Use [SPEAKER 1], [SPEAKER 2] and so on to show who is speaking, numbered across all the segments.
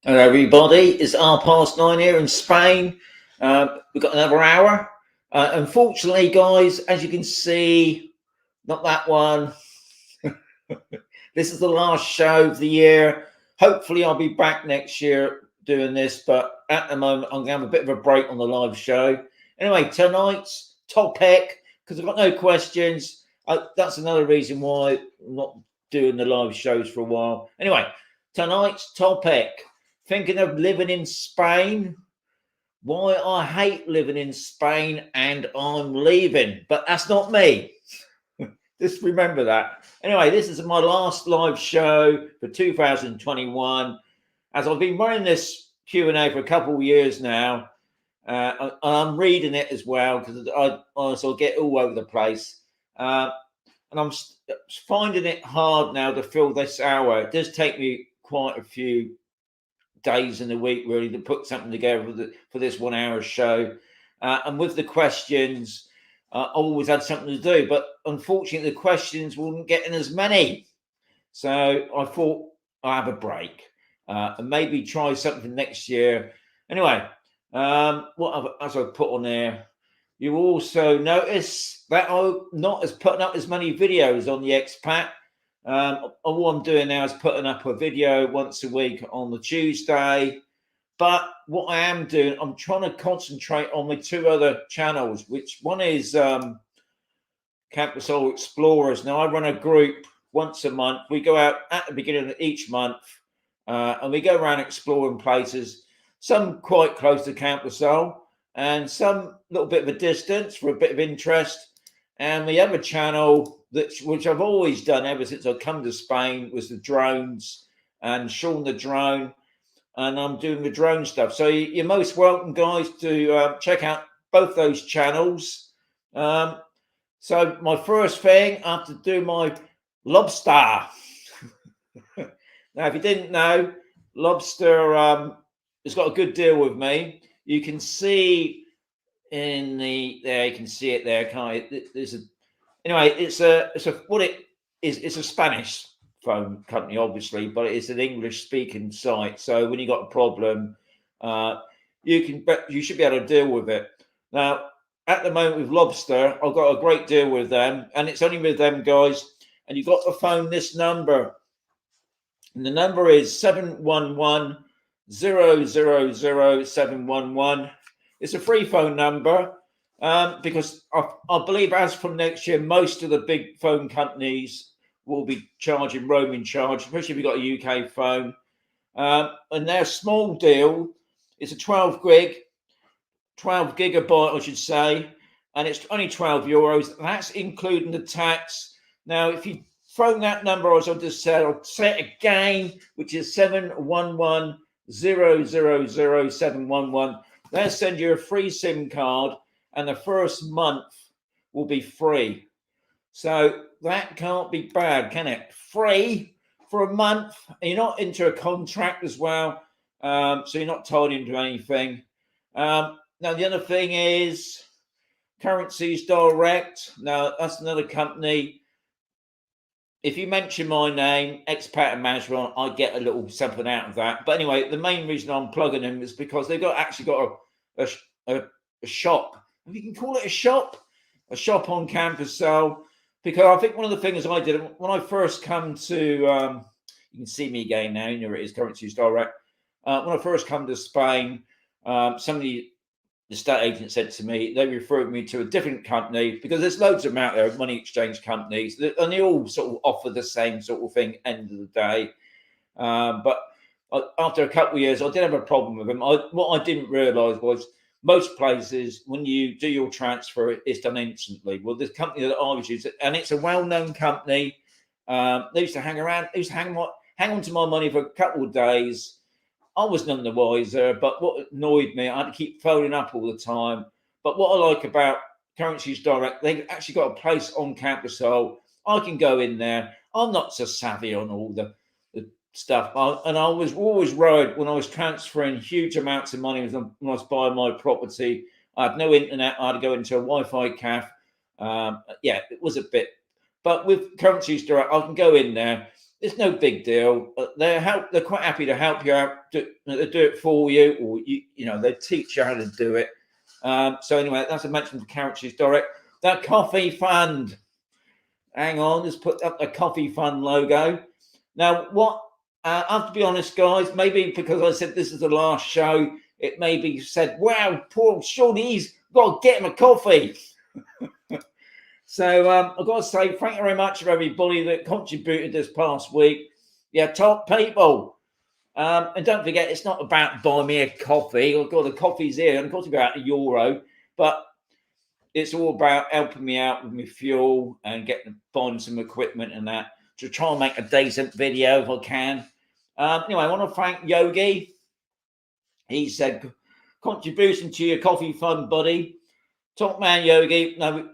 [SPEAKER 1] Hello, everybody. It's 9:30 here in Spain. We've got another hour. Unfortunately, guys, as you can see, not that one. This is the last show of the year. Hopefully, I'll be back next year doing this, but at the moment, I'm going to have a bit of a break on the live show. Anyway, tonight's topic, because I've got no questions. That's another reason why I'm not doing the live shows for a while. Anyway, tonight's topic. Thinking of living in Spain, why I hate living in Spain and I'm leaving, but that's not me. Just remember that. Anyway, this is my last live show for 2021. As I've been running this Q&A for a couple of years now, I'm reading it as well because I get all over the place. And I'm finding it hard now to fill this hour. It does take me quite a few days in the week really to put something together for this 1 hour show, and with the questions I always had something to do, but unfortunately the questions weren't getting as many, so I thought I'll have a break and maybe try something next year. Anyway, as I put on there, you also notice that I'm not putting up as many videos on the Expat. All I'm doing now is putting up a video once a week on the Tuesday. But what I am doing, I'm trying to concentrate on my two other channels, which one is Campus All Explorers. Now, I run a group once a month. We go out at the beginning of each month and we go around exploring places, some quite close to Campus All and some little bit of a distance for a bit of interest. And the other channel, which I've always done ever since I come to Spain, was the drones and Sean the Drone, and I'm doing the drone stuff. So you're most welcome, guys, to check out both those channels. So my first thing, I have to do my Lobster. Now, if you didn't know, Lobster has got a good deal with me. You can see there, you can see it there, can't you? Anyway, it's a Spanish phone company, obviously, but it's an English-speaking site. So when you got a problem, you should be able to deal with it. Now, at the moment with Lobster, I've got a great deal with them, and it's only with them, guys. And you've got to phone this number, and the number is 711-000-711. It's a free phone number. Because I believe as from next year, most of the big phone companies will be charging roaming charge, especially if you've got a UK phone. And their small deal is a 12 gigabyte, I should say, and it's only €12. That's including the tax. Now, if you phone that number, as I just said, I'll say it again, which is 711-000-711. They'll send you a free SIM card, and the first month will be free. So that can't be bad, can it? Free for a month. And you're not into a contract as well, so you're not tied into anything. Now, the other thing is Currencies Direct. Now, that's another company. If you mention my name, Expat and Mazarron, I get a little something out of that. But anyway, the main reason I'm plugging them is because they've actually got a shop. If you can call it a shop on Campus Cell, because I think one of the things I did when I first come to, you can see me again now, you know it is Currencies Direct. When I first come to Spain, somebody, the estate agent, said to me, they referred me to a different company, because there's loads of them out there, money exchange companies, and they all sort of offer the same sort of thing end of the day. But after a couple of years, I did have a problem with them. What I didn't realise was, most places, when you do your transfer, it's done instantly. Well, this company that I was using, and it's a well-known company, they used to hang around, they used to hang on to my money for a couple of days. I was none the wiser, but what annoyed me, I had to keep phoning up all the time. But what I like about Currencies Direct, they've actually got a place on Campus Hole. I can go in there. I'm not so savvy on all the stuff, and I was always worried when I was transferring huge amounts of money when I was buying my property. I had no internet. I had to go into a Wi-Fi cafe. Yeah, it was a bit. But with Currencies Direct, I can go in there. it's no big deal. They're quite happy to help you out. They do it for you, or they teach you how to do it. So anyway, that's a mention of characters, Doric. That coffee fund. Hang on, let's put up the coffee fund logo. Now, what? I have to be honest, guys. Maybe because I said this is the last show, it may be said, "Wow, poor Sean, he's got to get him a coffee." So I've got to say thank you very much for everybody that contributed this past week. Yeah, top people. And don't forget, it's not about buying me a coffee. I've got the coffee's here, and it costs about €1, but it's all about helping me out with my fuel and buying some equipment and that to try and make a decent video if I can. Anyway, I want to thank Yogi. He said, contribution to your coffee fund, buddy. Top man, Yogi. No,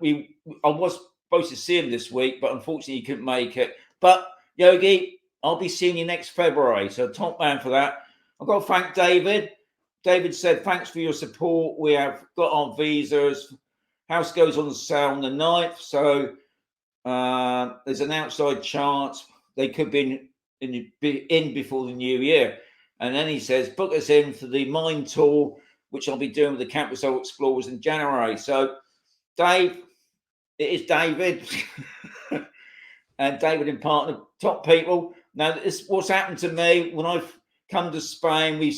[SPEAKER 1] I was supposed to see him this week, but unfortunately he couldn't make it. But Yogi, I'll be seeing you next February. So top man for that. I've got to thank David. David said, thanks for your support. We have got our visas. House goes on sale on the 9th. So there's an outside chance they could be in before the new year. And then he says, book us in for the mine tour, which I'll be doing with the Campus Soul Explorers in January. So, Dave, it is David. And David and partner, top people. Now, this is what's happened to me when I've come to Spain. We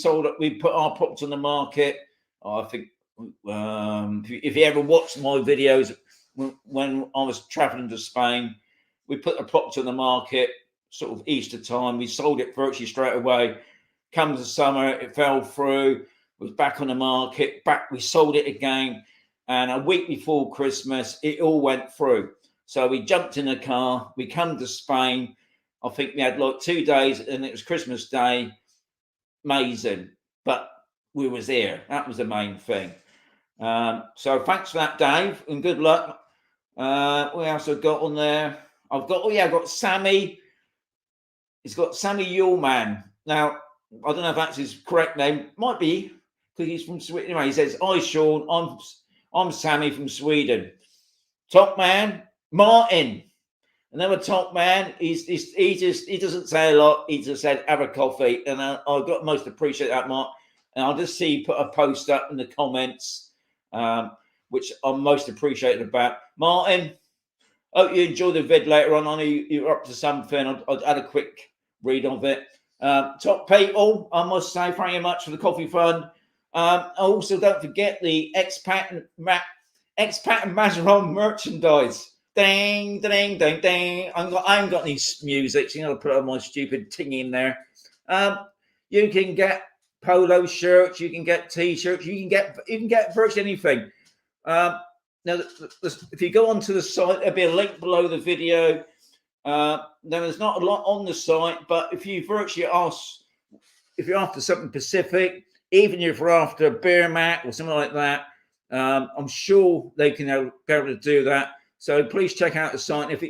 [SPEAKER 1] put our property on the market. I think if you ever watched my videos when I was traveling to Spain, we put the property on the market sort of Easter time. We sold it virtually straight away. Comes the summer, it fell through. Was back on the market. We sold it again, and a week before Christmas, it all went through. So we jumped in the car. We come to Spain. I think we had like 2 days, and it was Christmas Day. Amazing, but we was here. That was the main thing. So thanks for that, Dave, and good luck. What else I've got on there? I've got Sammy. He's got Sammy Yulman. Now, I don't know if that's his correct name. Might be, because he's from Sweden. Anyway, he says, hi, Sean. I'm Sammy from Sweden. Top man, Martin. Another top man. He doesn't say a lot. He just said, have a coffee. And I got most appreciate that, Mark. And I'll just see you put a post up in the comments, which I'm most appreciated about. Martin, hope you enjoy the vid later on. I know you're up to something. I had a quick read of it. Top people, I must say thank you much for the coffee fund. Also, don't forget the Expat and Mazarron merchandise. Ding, ding, ding, ding. I haven't got any music, so I'll put on my stupid thing in there. You can get polo shirts, you can get t-shirts, you can get virtually anything. Now, if you go onto the site, there'll be a link below the video. There's not a lot on the site, but if you virtually ask, if you're after something specific, even if you're after a beer mat or something like that, I'm sure they can be able to do that. So please check out the site.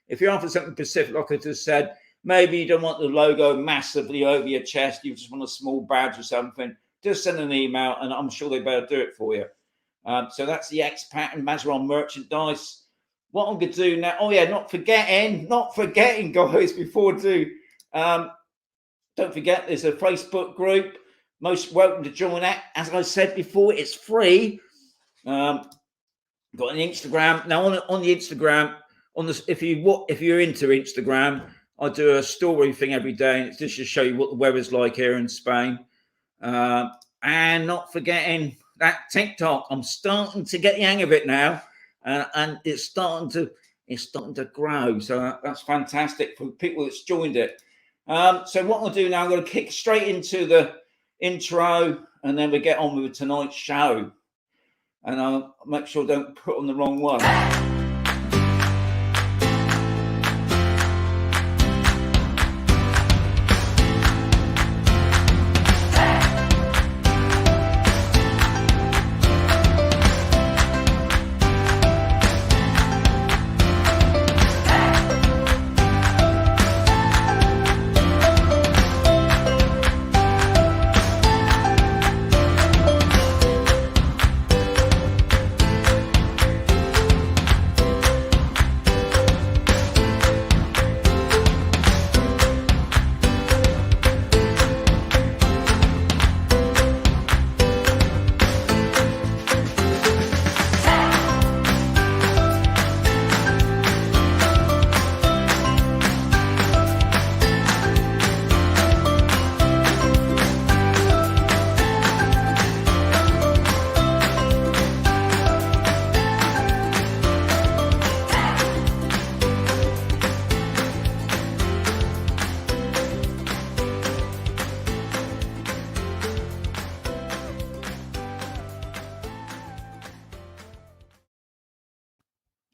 [SPEAKER 1] If you're after something specific, like I just said, maybe you don't want the logo massively over your chest, you just want a small badge or something, just send an email and I'm sure they better do it for you. So that's the Expat and Mazarron merchandise. What I'm going to do now, not forgetting, guys, before I do, don't forget there's a Facebook group. Most welcome to join that. As I said before, it's free. Got an Instagram now. On the Instagram, if you're into Instagram, I do a story thing every day, and it's just to show you what the weather's like here in Spain. And not forgetting that TikTok. I'm starting to get the hang of it now, and it's starting to grow. So that's fantastic for people that's joined it. So what I'll do now, I'm going to kick straight into the intro, and then we get on with tonight's show. And I'll make sure I don't put on the wrong one.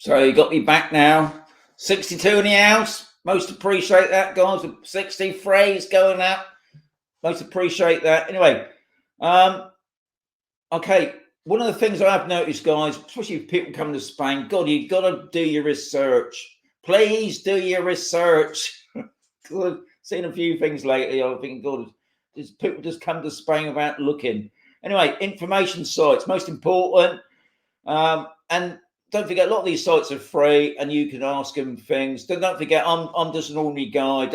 [SPEAKER 1] So you got me back now. 62 in the house. Most appreciate that, guys. 63 is going up. Most appreciate that. Anyway, okay. One of the things I've noticed, guys, especially if people come to Spain, God, you've got to do your research. Please do your research. I've seen a few things lately. I think, God, people just come to Spain without looking. Anyway, information sites, most important. And don't forget, a lot of these sites are free, and you can ask them things. Don't forget, I'm just an ordinary guy.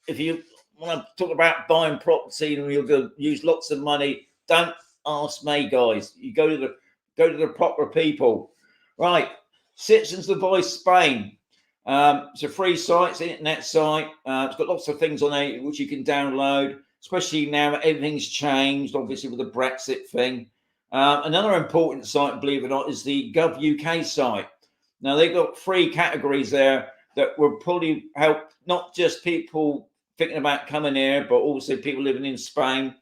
[SPEAKER 1] If you want to talk about buying property and you're going to use lots of money, don't ask me, guys. You go to the proper people, right? Citizens of Voice Spain. It's a free site, it's an internet site. It's got lots of things on it which you can download, especially now that everything's changed, obviously with the Brexit thing. Another important site, believe it or not, is the Gov UK site. Now, they've got 3 categories there that will probably help not just people thinking about coming here, but also people living in Spain.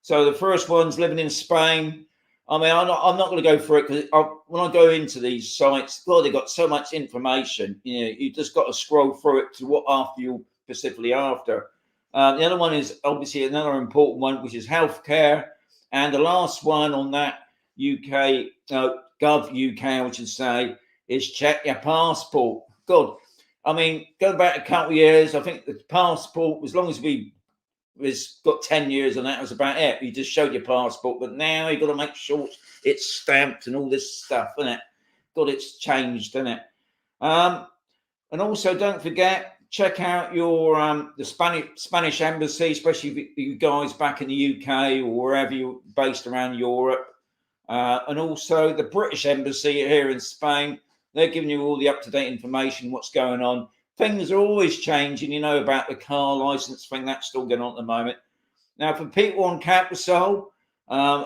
[SPEAKER 1] So the first one's living in Spain. I mean, I'm not going to go through it because when I go into these sites, God, they've got so much information. You know, you just got to scroll through it to what after you're specifically after. The other one is obviously another important one, which is healthcare. And the last one on that UK, Gov UK, I should say, is check your passport. God, I mean, going back a couple of years, I think the passport, as long as was got 10 years and that was about it. You just showed your passport, but now you've got to make sure it's stamped and all this stuff, isn't it? God, it's changed, isn't it? And also, don't forget, check out your the Spanish embassy, especially you guys back in the UK or wherever you're based around Europe, and also the British embassy here in Spain. They're giving you all the up-to-date information, what's going on. Things are always changing. You know about the car license thing, that's still going on at the moment. Now, for people on Campersol, I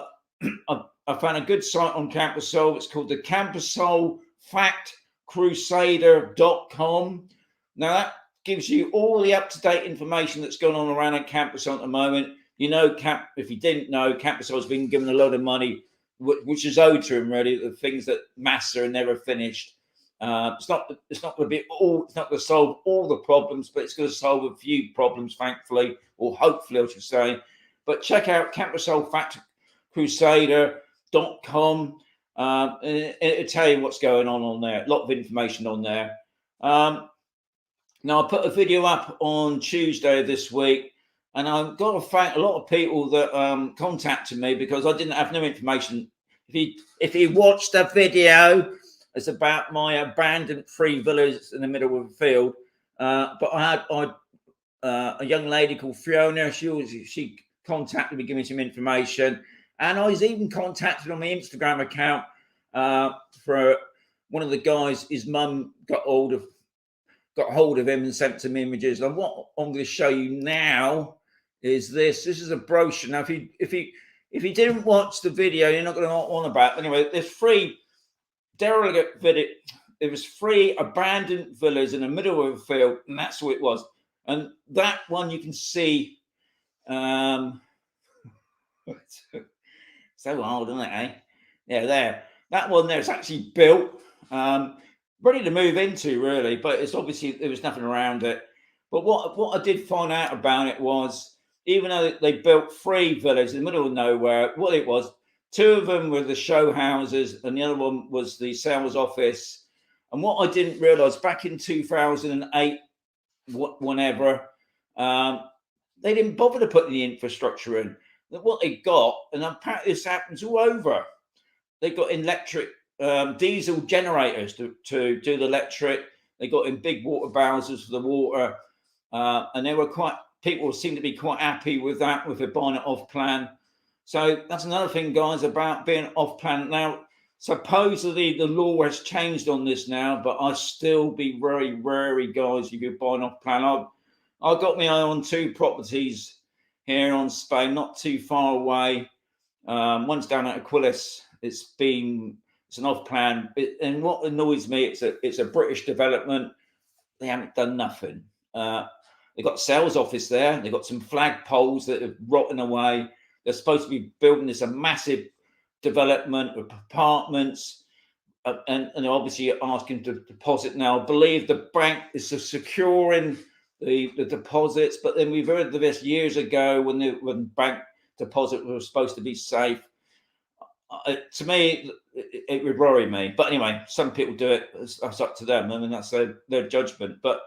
[SPEAKER 1] found a good site on Campersol. It's called the CampersolFactCrusader.com. Now, that gives you all the up-to-date information that's going on around at Campersol at the moment. You know, if you didn't know, Campersol's been given a lot of money, which is owed to them, really, the things that Massa never finished. It's not going to be all. It's not going to solve all the problems, but it's going to solve a few problems, thankfully, or hopefully, I should say. But check out CampersolFactCrusader.com. It'll tell you what's going on there. A lot of information on there. Now, I put a video up on Tuesday this week, and I've got to thank a lot of people that contacted me because I didn't have no information. If you watched the video, it's about my abandoned 3 villas in the middle of the field. But I had a young lady called Fiona. She contacted me, giving me some information, and I was even contacted on my Instagram account for one of the guys. His mum got hold of him and sent some images. And what I'm going to show you now is this. This is a brochure. Now, if you didn't watch the video, you're not going to want about it. Anyway, there's 3 derelict villa. It was 3 abandoned villas in the middle of a field, and that's what it was. And that one you can see. So hard, isn't it? Eh? Yeah, there. That one there is actually built, ready to move into, really. But it's obviously there was nothing around it. But what I did find out about it was, even though they built 3 villas in the middle of nowhere, what it was. 2 of them were the show houses, and the other one was the sales office. And what I didn't realise back in 2008, whenever, they didn't bother to put the infrastructure in. What they got, and apparently this happens all over, they got electric diesel generators to do the electric. They got in big water bowsers for the water, and people seem to be quite happy with that, with it buying it off plan. So that's another thing, guys, about being off plan. Now, supposedly the law has changed on this now, but I still be very wary, guys, if you're buying off plan. I've got my eye on 2 properties here on Spain, not too far away. One's down at Aquiles. It's an off plan. And what annoys me, it's a British development. They haven't done nothing. They've got a sales office there. They've got some flag poles that have rotten away. They're supposed to be building this a massive development of apartments. and obviously asking to deposit now. I believe the bank is securing the deposits, but then we've heard of this years ago when bank deposit was supposed to be safe. To me, it would worry me. But anyway, some people do it. That's up to them. I mean, that's their judgment. But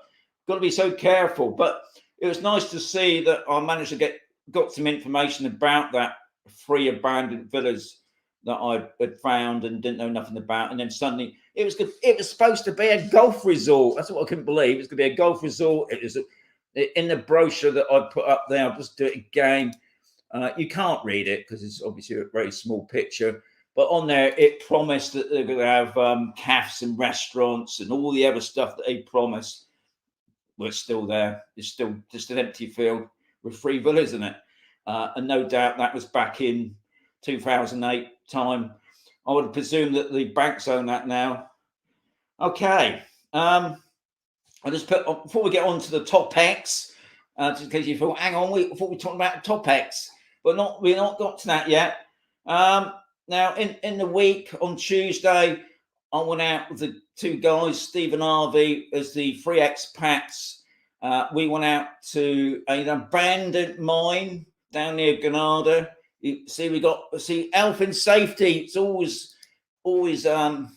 [SPEAKER 1] got to be so careful. But it was nice to see that I managed to got some information about that 3 abandoned villas that I had found and didn't know nothing about. And then suddenly it was good. It was supposed to be a golf resort. That's what I couldn't believe. It was going to be a golf resort. It was in the brochure that I put up there. I'll just do it again. You can't read it because it's obviously a very small picture. But on there, it promised that they're going to have cafes and restaurants and all the other stuff that they promised was still there. It's still just an empty field with 3 villas in it. And no doubt that was back in 2008 time. I would presume that the banks own that now. Okay. I just put, before we get on to the topics, just in case you thought, hang on, I thought we were talking about the topics, but we're not got to that yet. Now, in the week, on Tuesday, I went out with the 2 guys, Steve and Harvey, as the 3 expats. We went out to an abandoned mine down near Granada. You see, health and safety. It's always on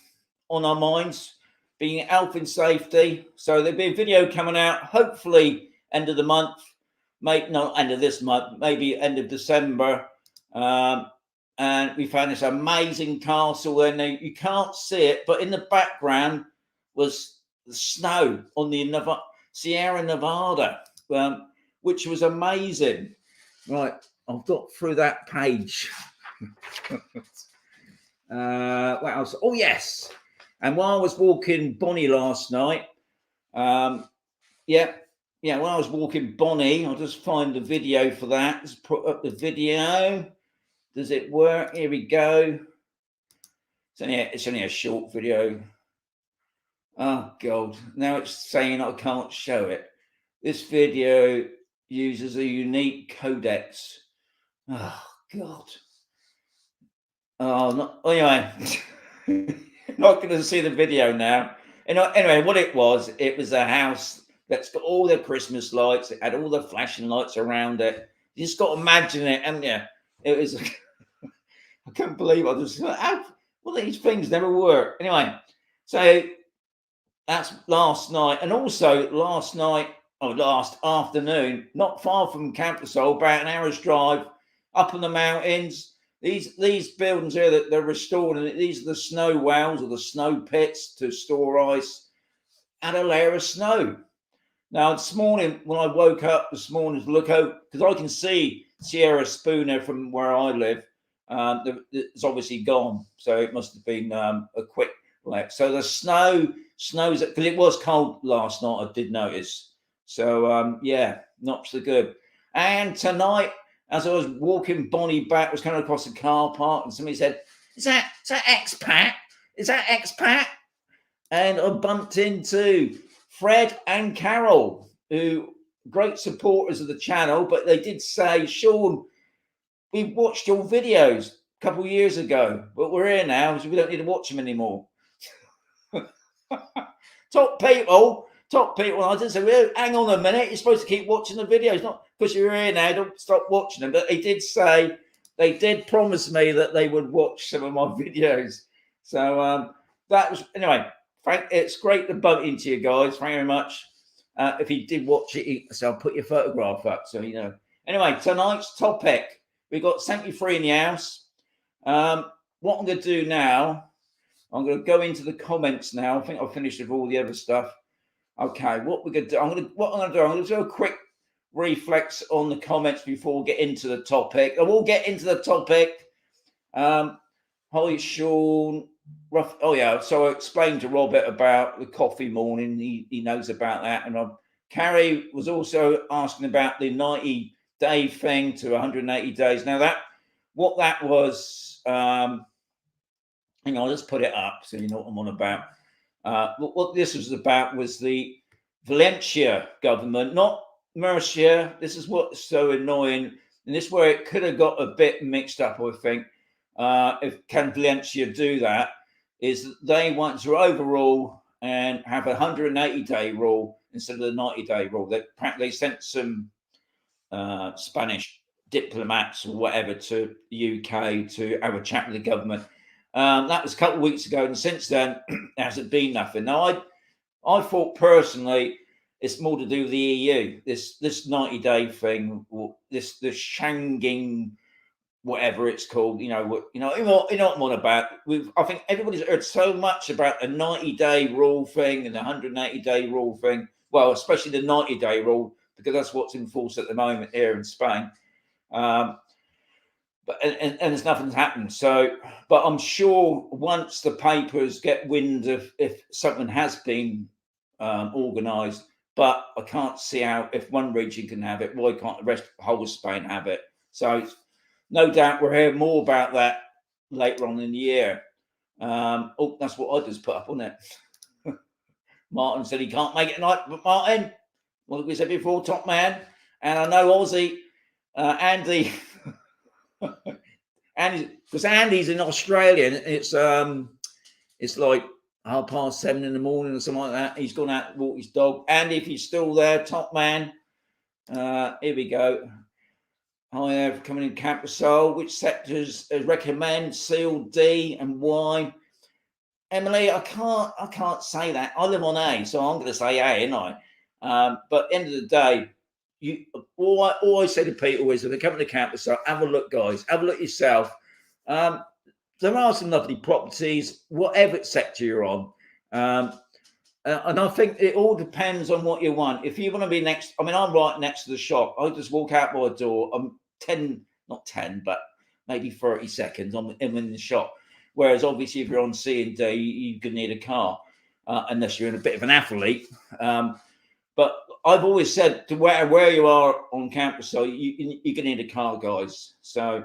[SPEAKER 1] our minds, being health and safety. So there'll be a video coming out, hopefully end of the month, not end of this month, maybe end of December. And we found this amazing castle, and you can't see it, but in the background was the snow on the Sierra Nevada, which was amazing. Right, I've got through that page. What else? Oh, yes. And while I was walking Bonnie last night, when I was walking Bonnie, I'll just find the video for that. Let's put up the video. Does it work? Here we go. It's only a short video. Oh, God. Now it's saying I can't show it. This video uses a unique codex. Oh, God. Oh, no. Anyway, not going to see the video now. Anyway, what it was a house that's got all the Christmas lights. It had all the flashing lights around it. You just got to imagine it, haven't you? It was... I couldn't believe it. I just thought, well, these things never work. Anyway, so that's last night. And also last afternoon, not far from Campasol, about an hour's drive up in the mountains. These buildings here that they're restoring, these are the snow wells or the snow pits to store ice, had a layer of snow. Now, this morning, when I woke up this morning to look out, because I can see Sierra Spooner from where I live, it's obviously gone. So it must have been a quick let. So the snow's, because it was cold last night, I did notice. So, not so good. And tonight, as I was walking Bonnie back, I was coming across the car park, and somebody said, is that Expat? Is that Expat? And I bumped into Fred and Carol, who great supporters of the channel, but they did say, Sean, we watched your videos a couple of years ago, but we're here now, so we don't need to watch them anymore. Top people. I didn't say, well, hang on a minute, you're supposed to keep watching the videos, not because you're here now, don't stop watching them. But they did promise me that they would watch some of my videos. So that was, anyway, Frank, it's great to bump into you guys. Thank you very much. If you did watch it, so I'll put your photograph up so you know. Anyway, tonight's topic. We've got 73 in the house. What I'm going to do now, I'm going to go into the comments now. I think I've finished with all the other stuff. Okay, what we're going to do, I'm going to do a quick reflex on the comments before we get into the topic. I will get into the topic. Hi, Sean. Oh, yeah. So I explained to Robert about the coffee morning. He knows about that. And Carrie was also asking about the 90-day thing to 180 days. Now, what that was, hang on, let's put it up so you know what I'm on about. What this was about was the Valencia government, not Murcia. This is what's so annoying. And this is where it could have got a bit mixed up, I think. If can Valencia do that? is that they want to overrule and have a 180-day rule instead of the 90-day rule. They sent some Spanish diplomats or whatever to the UK to have a chat with the government. That was a couple of weeks ago, and since then there hasn't been nothing. Now, I thought personally it's more to do with the EU. This 90-day thing, or this Schengen, whatever it's called. You know what I'm on about. I think everybody's heard so much about a 90-day rule thing and the 180-day rule thing. Well, especially the 90-day rule, because that's what's in force at the moment here in Spain. But there's nothing's happened. So, but I'm sure once the papers get wind of if something has been organised, but I can't see how, if one region can have it, why can't the rest of the whole of Spain have it? So no doubt we'll hear more about that later on in the year. That's what I just put up on it. Martin said he can't make it tonight, but Martin, what we said before, top man. And I know Aussie, Andy, because Andy's in Australia, and it's like 7:30 in the morning or something like that. He's gone out to walk his dog. Andy, if you're still there, top man. Here we go. Hi there for coming in Camp Soul. Which sectors recommend? C, D, and why? Emily, I can't say that. I live on A, so I'm going to say A, ain't I? But at the end of the day, all I say to people is, if they come to Camp Soul, have a look, guys. Have a look yourself. There are some lovely properties, whatever sector you're on. And I think it all depends on what you want. If you want to be next, I'm right next to the shop. I just walk out my door. I'm not 10, but maybe 30 seconds. I'm in the shop. Whereas obviously, if you're on C and D, you could need a car, unless you're in a bit of an athlete. But I've always said to where you are on campus, so you're going to need a car, guys. So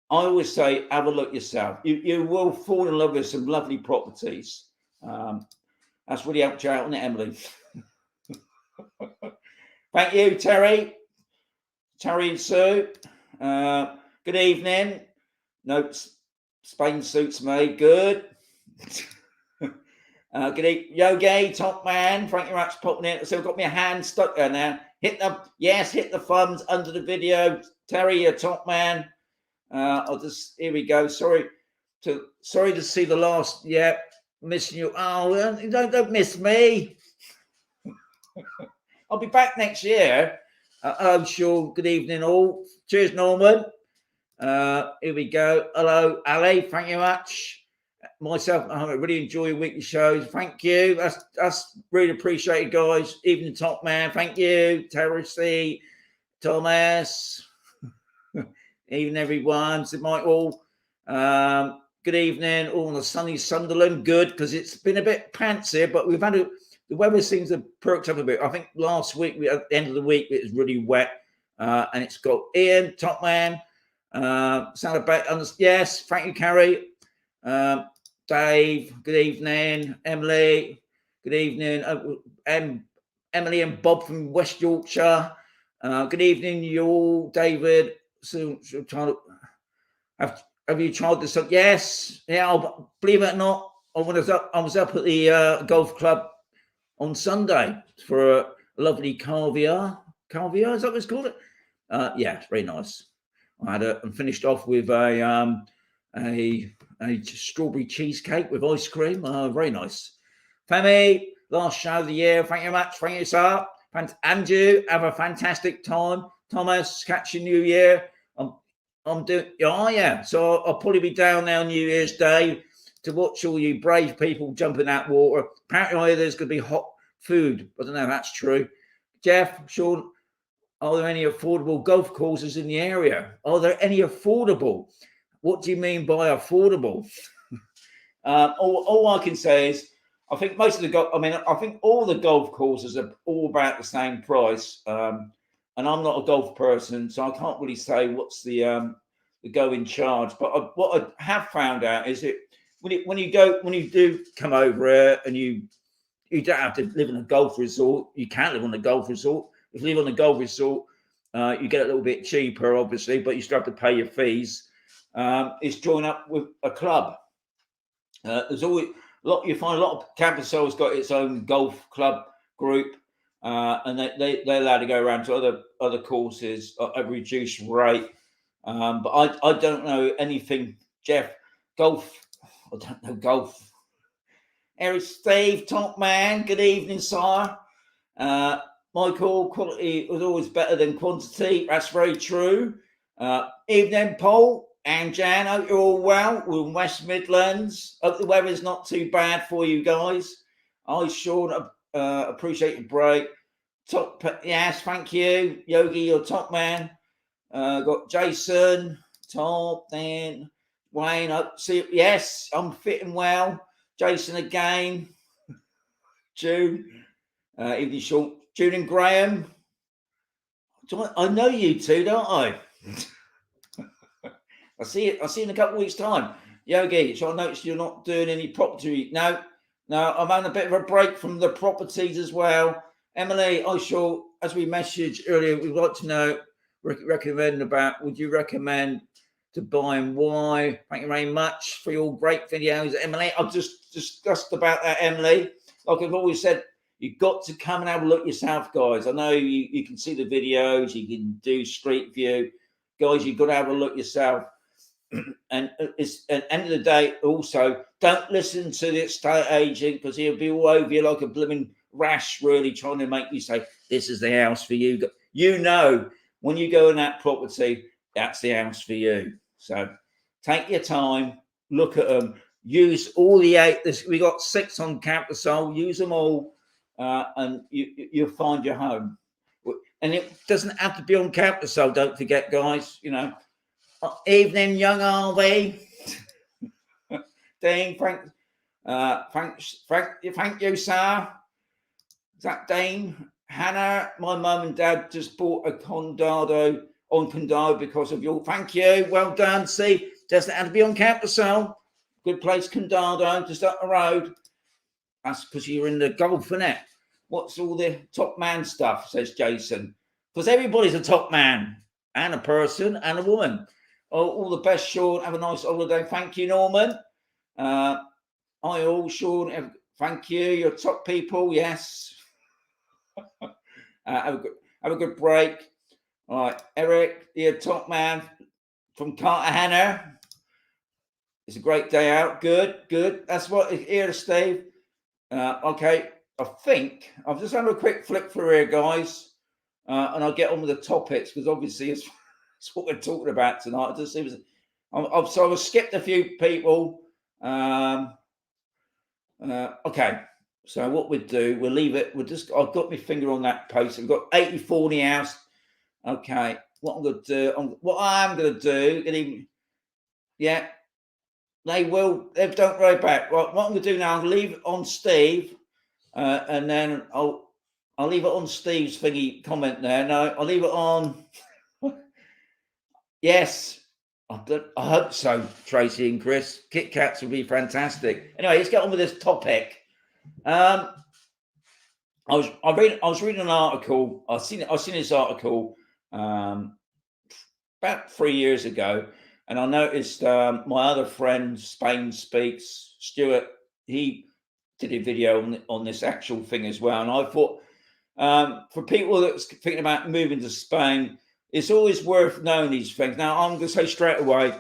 [SPEAKER 1] I always say, have a look yourself. You will fall in love with some lovely properties. That's really helped you out, isn't it, Emily? Thank you, Terry and Sue. Good evening. No, Spain suits me. Good. Good evening, Yogi, top man. Thank you very much for popping in. So I've got my hand stuck there now. Hit the thumbs under the video. Terry, you're top man. Here we go. Sorry to see the last. Yeah, missing you. Oh, don't miss me. I'll be back next year. I'm sure. Good evening, all. Cheers, Norman. Here we go. Hello, Ali. Thank you much. Myself, I really enjoy your weekly shows. Thank you. That's really appreciated, guys. Even the top man. Thank you, Terry, Thomas. Even everyone. So Michael. Good evening. All on the sunny Sunderland. Good, because it's been a bit pants here, but we've had the weather seems to have perked up a bit. I think last week, at the end of the week, it was really wet, and it's got Ian, top man. Yes, thank you, Carrie. Dave, good evening. Emily, good evening. Emily and Bob from West Yorkshire. Good evening, you all. David, so have you tried this? Yes. Yeah, believe it or not, I was up at the golf club on Sunday for a lovely caviar. Caviar, is that what it's called? Yeah, it's very nice. I had and finished off with a strawberry cheesecake with ice cream. Very nice. Femi, last show of the year. Thank you very much. Thank you, sir. Andrew, have a fantastic time. Thomas, catch you New Year. I'm doing. Oh yeah. So I'll probably be down there on New Year's Day to watch all you brave people jump in that water. Apparently, there's going to be hot food. I don't know if that's true. Jeff, Sean, are there any affordable golf courses in the area? Are there any affordable? What do you mean by affordable? All I can say is, I think most of the I think all the golf courses are all about the same price. And I'm not a golf person, so I can't really say what's the going charge. But what I have found out is that when you do come over here, and you don't have to live in a golf resort. You can live on a golf resort. If you live on a golf resort, you get a little bit cheaper, obviously, but you still have to pay your fees. Is join up with a club. There's always a lot. You find a lot of Campersol's got its own golf club group, and they're allowed to go around to other courses at a reduced rate. But I don't know anything, Jeff. Golf. I don't know golf. Eric, Steve, top man. Good evening, sire. Michael, quality was always better than quantity. That's very true. Evening, Paul and Jan. Hope you're all well. We're in West Midlands. Hope the weather's not too bad for you guys. I sure appreciate the break. Top, yes, thank you, Yogi. You're top man. Got Jason, top, then Wayne. See, yes, I'm fitting well. Jason again. June. Evening short. June and Graham. I know you two, don't I? I see it. I'll see you in a couple of weeks' time. Yogi, so I noticed you're not doing any property. No, I'm having a bit of a break from the properties as well. Emily, I shall, as we messaged earlier, we'd like to know, recommend about, would you recommend to buy and why? Thank you very much for your great videos, Emily. I've just discussed about that, Emily. Like I've always said, you've got to come and have a look yourself, guys. I know you can see the videos, you can do street view. Guys, you've got to have a look yourself. And it's at the end of the day, also, don't listen to the estate agent because he'll be all over you like a blooming rash, really trying to make you say, this is the house for you. You know, when you go in that property, that's the house for you. So take your time, look at them, use all the 8. We got 6 on Campersol, use them all, and you'll find your home. And it doesn't have to be on Campersol, don't forget, guys, you know. Evening, young Harvey. Dean, Frank, thank you, sir. Is that Dean? Hannah, my mum and dad just bought a Condado because of your. Thank you, well done. See, doesn't have to be on Campersol. Good place, Condado, just up the road. That's because you're in the golf, innit? What's all the top man stuff? Says Jason. Because everybody's a top man and a person and a woman. Oh, all the best, Sean. Have a nice holiday. Thank you, Norman. Hi, all, Sean. Thank you. You're top people. Yes. Have a good break. All right, Eric, you're top man from Cartagena. It's a great day out. Good. That's what it's here to stay. Okay, I think I'll just have a quick flick through here, guys, and I'll get on with the topics because obviously it's what we're talking about tonight. It just seems I've skipped a few people. Okay, so what we'll do, we'll leave it. I've got my finger on that post. I've got 84 in the house. Okay, what I'm going to do, yeah, they don't worry about. Right, what I'm going to do now, I'll leave it on Steve, and then I'll leave it on Steve's thingy comment there. No, I'll leave it on. Yes, I hope so, Tracy and Chris. Kit Kats would be fantastic. Anyway, let's get on with this topic. I was reading an article. I've seen this article about 3 years ago, and I noticed my other friend, Spain Speaks, Stuart, he did a video on this actual thing as well. And I thought, for people that's thinking about moving to Spain, it's always worth knowing these things. Now, I'm going to say straight away,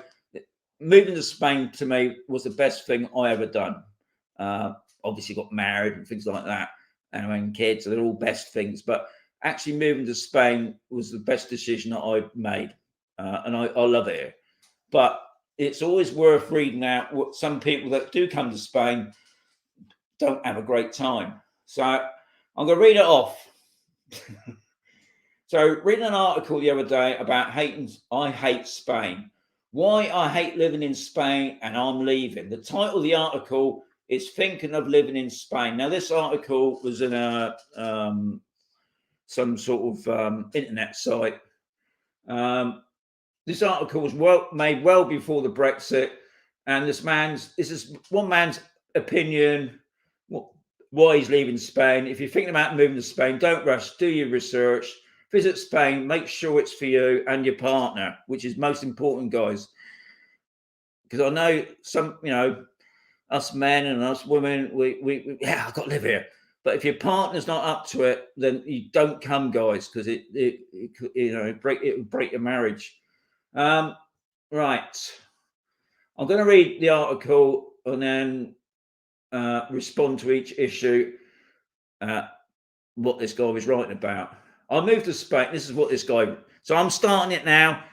[SPEAKER 1] moving to Spain to me was the best thing I ever done. Obviously got married and things like that, and having kids, so they're all best things. But actually moving to Spain was the best decision that I made, and I love it here. But it's always worth reading out what some people that do come to Spain don't have a great time. So I'm going to read it off. So reading an article the other day about I hate Spain. Why I hate living in Spain and I'm leaving. The title of the article is Thinking of Living in Spain. Now, this article was in some sort of internet site. This article was made well before the Brexit, and this is one man's opinion, why he's leaving Spain. If you're thinking about moving to Spain, don't rush, do your research, visit Spain, make sure it's for you and your partner, which is most important, guys. Because I know us men and us women, we yeah, I've got to live here. But if your partner's not up to it, then you don't come, guys, because it will break your marriage. Right. I'm going to read the article and then respond to each issue. What this guy was writing about. I moved to Spain. This is what this guy. So I'm starting it now.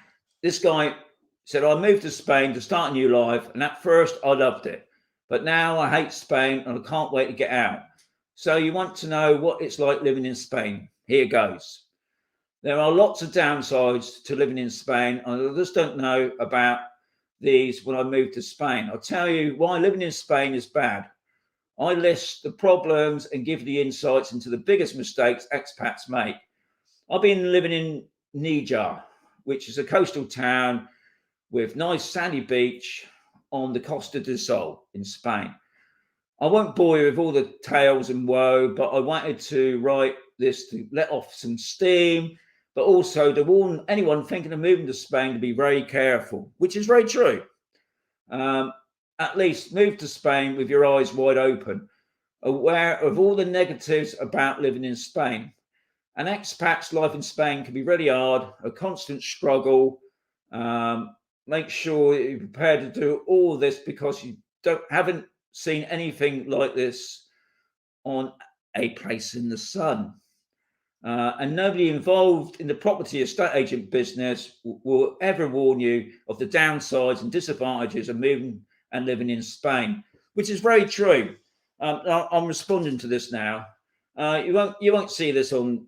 [SPEAKER 1] This guy said, I moved to Spain to start a new life. And at first, I loved it. But now I hate Spain and I can't wait to get out. So you want to know what it's like living in Spain? Here goes. There are lots of downsides to living in Spain. I just don't know about these when I moved to Spain. I'll tell you why living in Spain is bad. I list the problems and give the insights into the biggest mistakes expats make. I've been living in Níjar, which is a coastal town with nice sandy beach on the Costa del Sol in Spain. I won't bore you with all the tales and woe, but I wanted to write this to let off some steam, but also to warn anyone thinking of moving to Spain to be very careful, which is very true. At least move to Spain with your eyes wide open, aware of all the negatives about living in Spain. An expat's life in Spain can be really hard, a constant struggle. Make sure you're prepared to do all this because you haven't seen anything like this on A Place in the Sun. And nobody involved in the property estate agent business will ever warn you of the downsides and disadvantages of moving and living in Spain, which is very true. I'm responding to this now. You won't see this on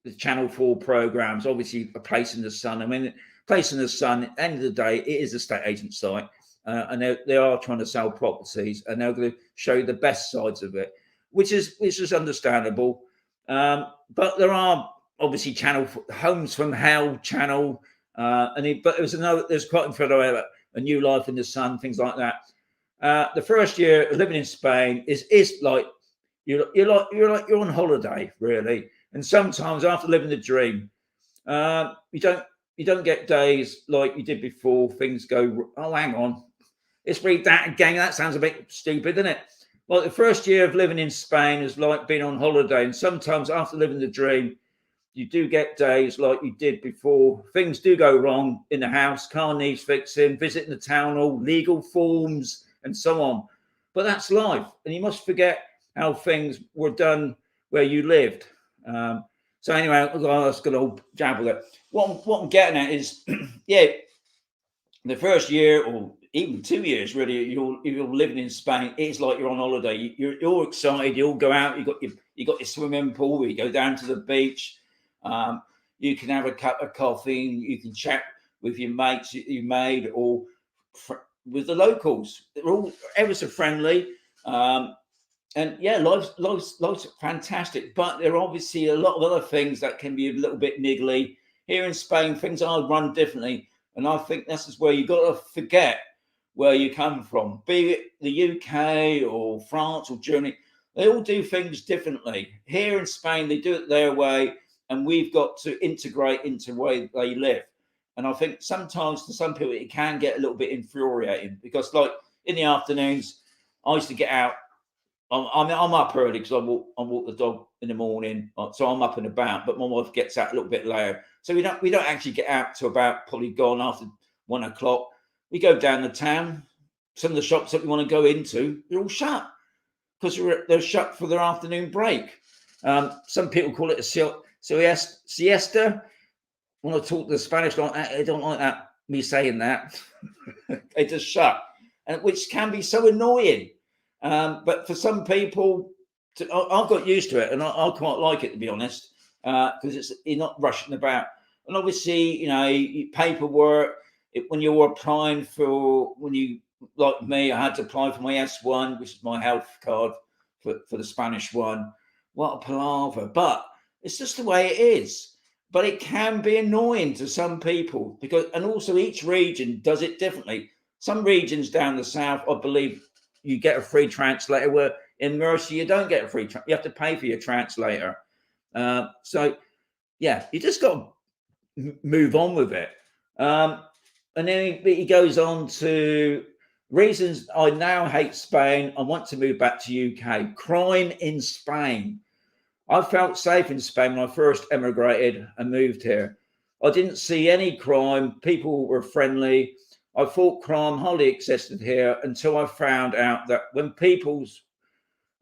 [SPEAKER 1] the Channel 4 programs. Obviously, A Place in the Sun. I mean, Place in the Sun. At the end of the day, it is a estate agent site, and they are trying to sell properties, and they're going to show you the best sides of it, which is understandable. But there are obviously Homes from Hell channel, but there's quite a photo about A New Life in the Sun, things like that. The first year of living in Spain is like you're on holiday, really. And sometimes after living the dream, you don't get days like you did before. Things go, oh, hang on, let's read that again. That sounds a bit stupid, doesn't it? Well, the first year of living in Spain is like being on holiday. And sometimes after living the dream, you do get days like you did before. Things do go wrong in the house, car needs fixing, visiting the town hall, legal forms, and so on. But that's life. And you must forget how things were done where you lived. So anyway, I was going to jabble it. What I'm getting at is, yeah, the first year or even 2 years, really, you're living in Spain. It's like you're on holiday. You're all excited. You all go out. You got your swimming pool. You go down to the beach. You can have a cup of coffee. You can chat with your mates you made or with the locals. They're all ever so friendly. And yeah, life's fantastic, but there are obviously a lot of other things that can be a little bit niggly. Here in Spain, things are run differently, and I think this is where you got to forget where you come from, be it the UK or France or Germany. They all do things differently. Here in Spain, they do it their way, and we've got to integrate into the way they live. And I think sometimes to some people, it can get a little bit infuriating because, like in the afternoons, I used to get out. I'm up early because I walk the dog in the morning, so I'm up and about. But my wife gets out a little bit later, so we don't actually get out to about probably gone after 1 o'clock. We go down the town. Some of the shops that we want to go into, they're all shut because they're shut for their afternoon break. Some people call it a siesta. When I talk to the Spanish like that, they don't like that me saying that. They just shut, and which can be so annoying. But for some people, I've got used to it, and I quite like it, to be honest, because you're not rushing about. And obviously, paperwork. When you're applying like me, I had to apply for my S1, which is my health card for the Spanish one. What a palaver! But it's just the way it is. But it can be annoying to some people and also each region does it differently. Some regions down the south, I believe, you get a free translator, where in Mercia you don't get a free you have to pay for your translator. So yeah, you just got to move on with it. And then he goes on to Reasons I now hate Spain. I want to move back to UK. Crime in Spain. I felt safe in Spain when I first emigrated and moved here. I didn't see any crime. People were friendly. I thought crime hardly existed here until I found out that when people's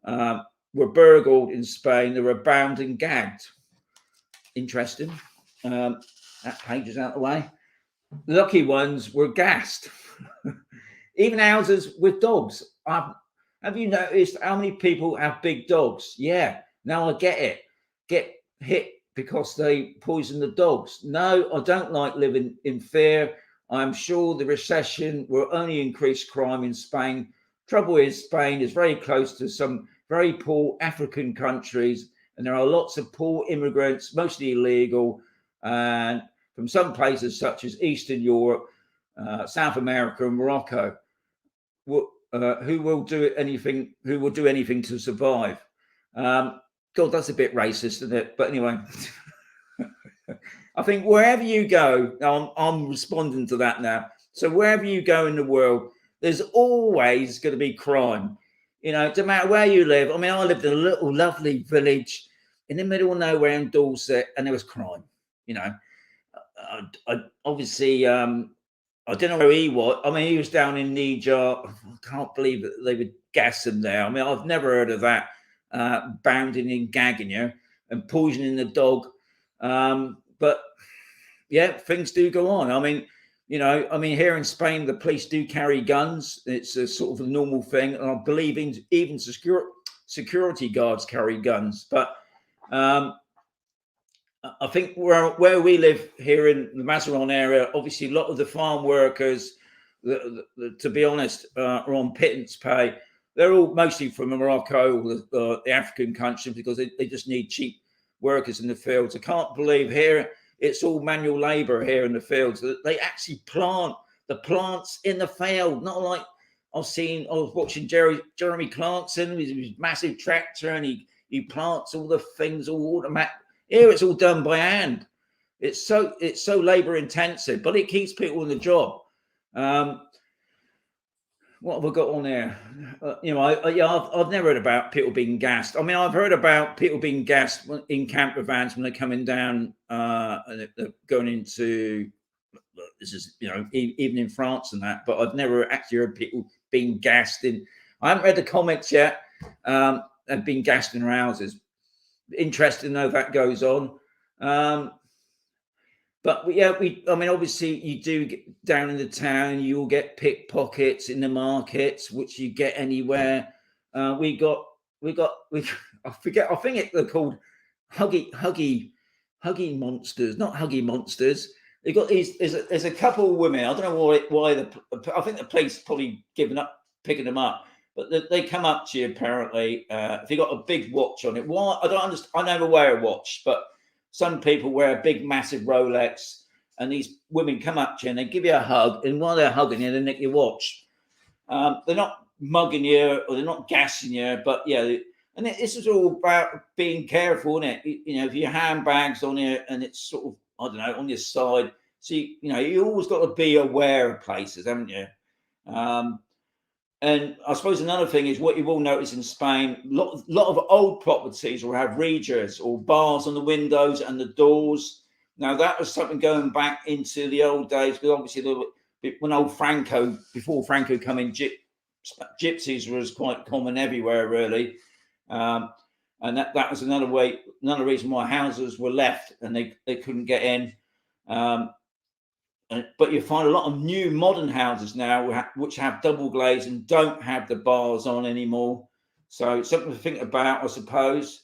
[SPEAKER 1] were burgled in Spain, they were bound and gagged. Interesting. That page is out of the way. The lucky ones were gassed. Even houses with dogs. Have you noticed how many people have big dogs? Yeah, now I get it. Get hit because they poison the dogs. No, I don't like living in fear. I'm sure the recession will only increase crime in Spain. Trouble is, Spain is very close to some very poor African countries, and there are lots of poor immigrants, mostly illegal, and from some places such as Eastern Europe, South America, and Morocco, who will do anything to survive. God, that's a bit racist, isn't it? But anyway, I think wherever you go, I'm responding to that now. So wherever you go in the world, there's always going to be crime. You know, no matter where you live. I mean, I lived in a little lovely village in the middle of nowhere in Dorset, and there was crime. You know, I obviously, I don't know where he was. I mean, he was down in Niger. I can't believe that they would gas him there. I mean, I've never heard of that. Bounding and gagging you and poisoning the dog. But yeah, things do go on. I mean, you know, here in Spain, the police do carry guns. It's a sort of a normal thing. And I believe even security guards carry guns. But I think where we live here in the Mazarron area, obviously a lot of the farm workers, to be honest, are on pittance pay. They're all mostly from Morocco or the African countries because they just need cheap workers in the fields. I can't believe here it's all manual labor here in the fields. They actually plant the plants in the field, not like I was watching Jeremy Clarkson with his massive tractor and he plants all the things all automatic. Here it's all done by hand. It's so labor intensive, but it keeps people in the job. What have I got on there? You know, I've never heard about people being gassed. I mean, I've heard about people being gassed in camper vans when they're coming down and they're going into, this is, you know, even in France and that, but I've never actually heard people being gassed in. I haven't read the comments yet. Have been gassed in their houses. Interesting though that goes on. But yeah, I mean, obviously, you do get down in the town, you'll get pickpockets in the markets, which you get anywhere. We got, I forget, I think they're called huggy monsters, not huggy monsters. They got these. There's a couple of women. I don't know why I think the police probably given up picking them up, but they come up to you apparently if you got a big watch on it. Why? I don't understand. I never wear a watch, but some people wear a big, massive Rolex, and these women come up to you and they give you a hug, and while they're hugging you, they nick your watch. They're not mugging you or they're not gassing you, but yeah, and this is all about being careful, isn't it? You know, if your handbag's on you and it's sort of, I don't know, on your side, so you always got to be aware of places, haven't you? And I suppose another thing is what you will notice in Spain, lot of old properties will have rejas or bars on the windows and the doors. Now that was something going back into the old days, because obviously before Franco come in, gypsies was quite common everywhere really. And that was another reason why houses were left and they couldn't get in. But you find a lot of new modern houses now which have double glaze and don't have the bars on anymore. So it's something to think about, I suppose.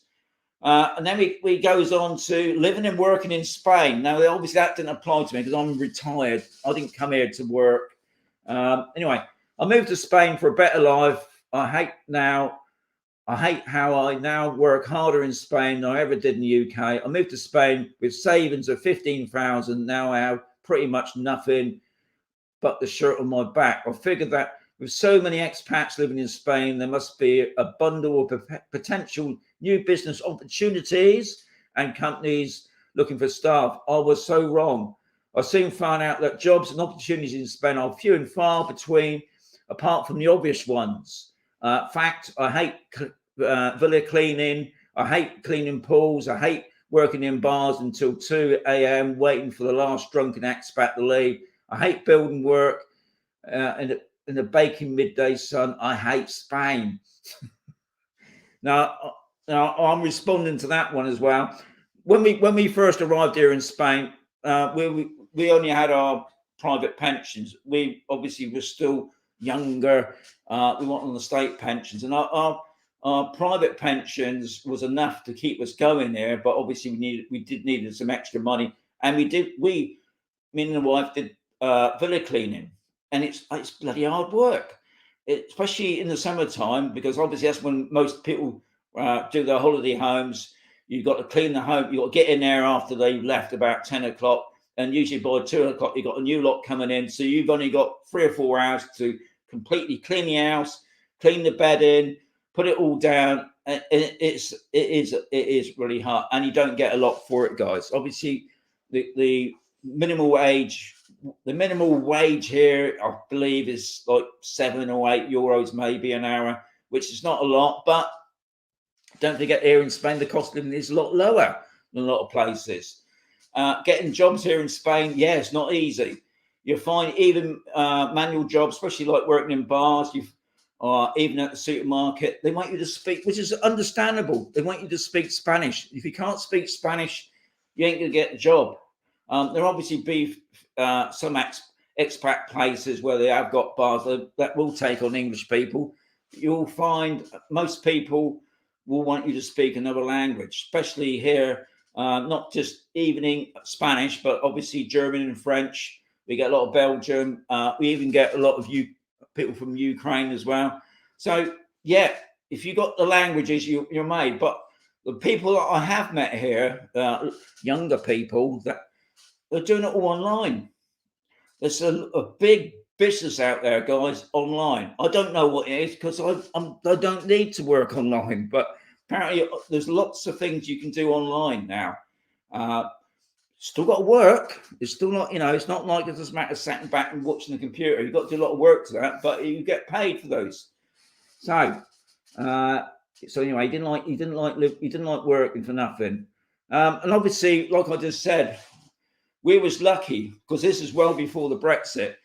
[SPEAKER 1] And then we goes on to living and working in Spain. Now, obviously, that didn't apply to me because I'm retired. I didn't come here to work. Anyway, I moved to Spain for a better life. I hate how I now work harder in Spain than I ever did in the UK. I moved to Spain with savings of 15,000. Now I have pretty much nothing but the shirt on my back. I figured that with so many expats living in Spain, there must be a bundle of potential new business opportunities and companies looking for staff. I was so wrong. I soon found out that jobs and opportunities in Spain are few and far between. apart from the obvious ones. Fact, I hate villa cleaning. I hate cleaning pools. I hate working in bars until 2 a.m. waiting for the last drunken expat to leave. I hate building work in the baking midday sun. I hate Spain. Now I'm responding to that one as well. When we first arrived here in Spain, we only had our private pensions. We obviously were still younger. We weren't on the state pensions, and our private pensions was enough to keep us going there. But obviously we did need some extra money, and me and the wife did villa cleaning, and it's bloody hard work, especially in the summertime, because obviously that's when most people do their holiday homes. You've got to clean the home. You've got to get in there after they've left about 10 o'clock. And usually by 2 o'clock, you've got a new lot coming in. So you've only got 3 or 4 hours to completely clean the house, clean the bed in, put it all down. And it is really hard. And you don't get a lot for it, guys. Obviously, the minimum wage here, I believe, is like 7 or 8 euros maybe an hour, which is not a lot. But don't forget, here in Spain, the cost of living is a lot lower than a lot of places. Getting jobs here in Spain, yeah, it's not easy. You find even manual jobs, especially like working in bars, even at the supermarket, they want you to speak, which is understandable. They want you to speak Spanish. If you can't speak Spanish, you ain't going to get a job. There obviously be some expat places where they have got bars that will take on English people. You'll find most people will want you to speak another language, especially here. Not just even Spanish, but obviously German and French. We get a lot of Belgium. We even get a lot of people from Ukraine as well. So, yeah, if you got the languages, you're made. But the people that I have met here, younger people, that they're doing it all online. There's a big business out there, guys, online. I don't know what it is because I don't need to work online, but apparently there's lots of things you can do online now. Still got to work. It's still not, it's not like it's just a matter of sitting back and watching the computer. You've got to do a lot of work to that, but you get paid for those. So anyway, he didn't like working for nothing. And obviously, like I just said, we was lucky because this is well before the Brexit.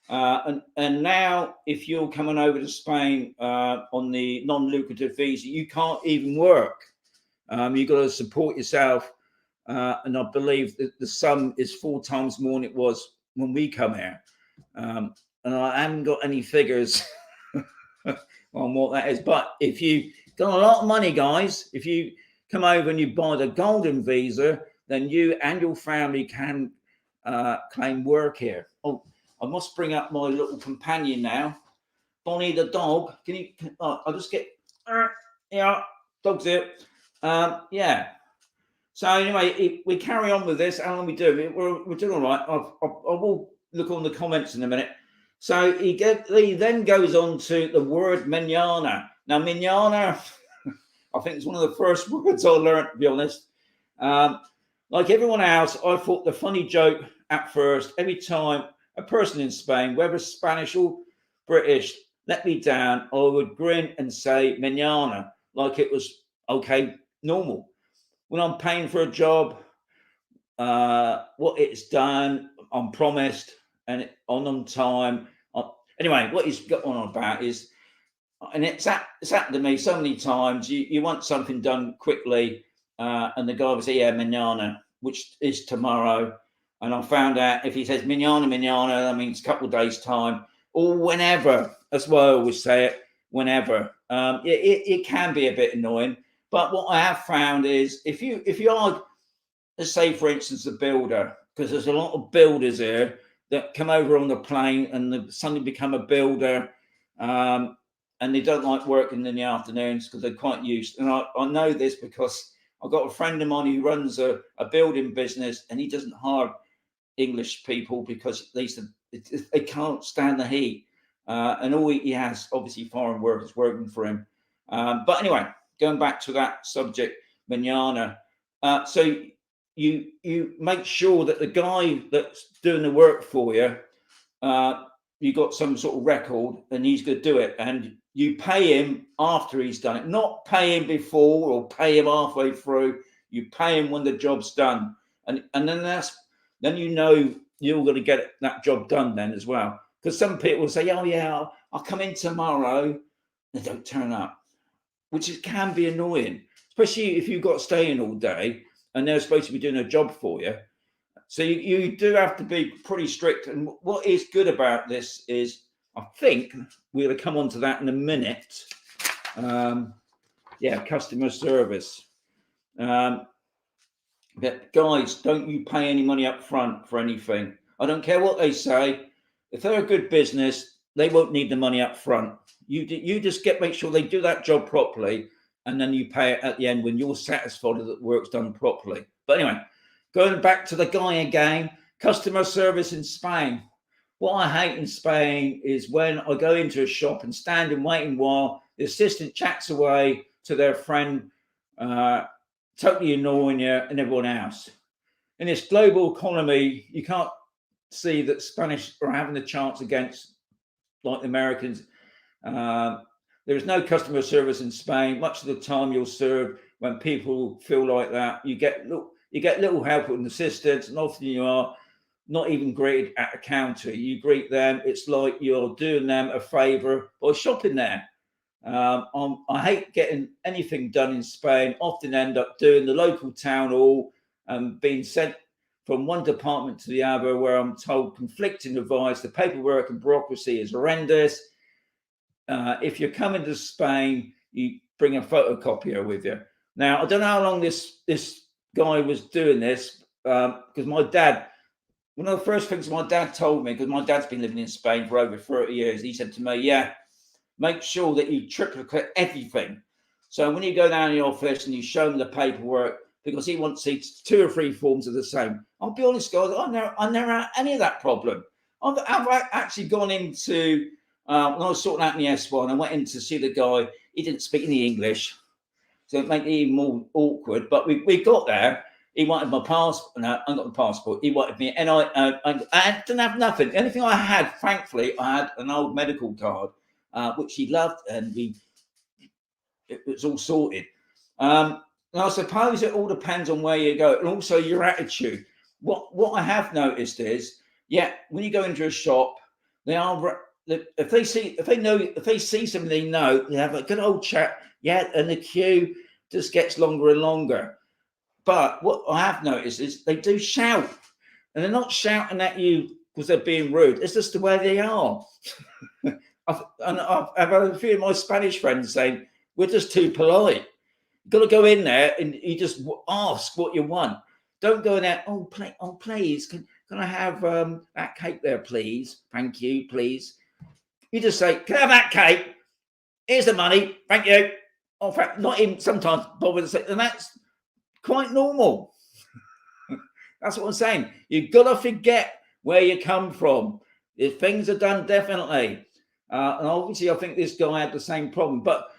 [SPEAKER 1] And now, if you're coming over to Spain on the non-lucrative visa, you can't even work. You've got to support yourself. And I believe that the sum is 4 times more than it was when we come here. And I haven't got any figures on what that is. But if you got a lot of money, guys, if you come over and you buy the golden visa, then you and your family can claim work here. Oh, I must bring up my little companion now, Bonnie the dog. I'll just get, dog's here. Yeah. So anyway, we carry on with this. How long we do? We're doing all right. I will look on the comments in a minute. So he then goes on to the word mañana. Now, mañana, I think it's one of the first words I learned, to be honest. Like everyone else, I thought the funny joke at first, every time a person in Spain, whether Spanish or British, let me down, I would grin and say mañana, like it was okay, normal. When I'm paying for a job, what it's done, I'm promised, and on time. Anyway, what he's got on about is, and it's happened to me so many times. You want something done quickly, and the guy will say, "Yeah, mañana," which is tomorrow. And I found out if he says mañana, that means a couple of days' time, or whenever. That's why I always say it, whenever. It can be a bit annoying. But what I have found is if you are, let's say, for instance, a builder, because there's a lot of builders here that come over on the plane and they suddenly become a builder, and they don't like working in the afternoons because they're quite used. And I know this because I've got a friend of mine who runs a building business, and he doesn't hire English people because they can't stand the heat. And all he has, obviously, foreign workers working for him. But anyway, going back to that subject, mañana. So you make sure that the guy that's doing the work for you you got some sort of record and he's going to do it, and you pay him after he's done it, not pay him before or pay him halfway through. You pay him when the job's done, and then you know you're going to get that job done then as well. Because some people say, oh yeah, I'll come in tomorrow, they don't turn up, which can be annoying, especially if you've got to stay in all day and they're supposed to be doing a job for you. So you do have to be pretty strict. And what is good about this is, I think we're going to come on to that in a minute. Customer service. But guys, don't you pay any money up front for anything. I don't care what they say. If they're a good business, they won't need the money up front. You just make sure they do that job properly, and then you pay it at the end when you're satisfied that the work's done properly. But anyway, going back to the guy again, customer service in Spain. What I hate in Spain is when I go into a shop and stand and waiting while the assistant chats away to their friend, totally annoying you and everyone else. In this global economy, you can't see that Spanish are having a chance against like the Americans. There is no customer service in Spain. Much of the time you'll serve when people feel like that. You get little help with assistance, and often you are not even greeted at a counter. You greet them. It's like you're doing them a favor by shopping there. I hate getting anything done in Spain. Often end up doing the local town hall and being sent from one department to the other, where I'm told conflicting advice. The paperwork and bureaucracy is horrendous. If you're coming to Spain, you bring a photocopier with you. Now, I don't know how long this guy was doing this, because my dad, one of the first things my dad told me, because my dad's been living in Spain for over 30 years, he said to me, yeah, make sure that you triplicate everything. So when you go down in the office and you show him the paperwork, because he wants to see 2 or 3 forms of the same. I'll be honest, guys, I never had any of that problem. I've actually gone into, when I was sorting out in the S1, I went in to see the guy. He didn't speak any English, so it made it even more awkward. But we got there. He wanted my passport. No, I got the passport. He wanted me, and I didn't have nothing. The only thing I had, thankfully, I had an old medical card, which he loved, and it was all sorted. And I suppose it all depends on where you go, and also your attitude. What I have noticed is, when you go into a shop, if they see something they know, they have a good old chat, and the queue just gets longer and longer. But what I have noticed is they do shout, and they're not shouting at you because they're being rude. It's just the way they are. I've had a few of my Spanish friends saying, we're just too polite. You've got to go in there and you just ask what you want. Don't go in there, please, can I have that cake there, please? Thank you, please. You just say, can I have that cake? Here's the money, thank you. In fact, not even sometimes bother to say, and that's quite normal. That's what I'm saying. You've got to forget where you come from. If things are done, definitely. And obviously, I think this guy had the same problem. But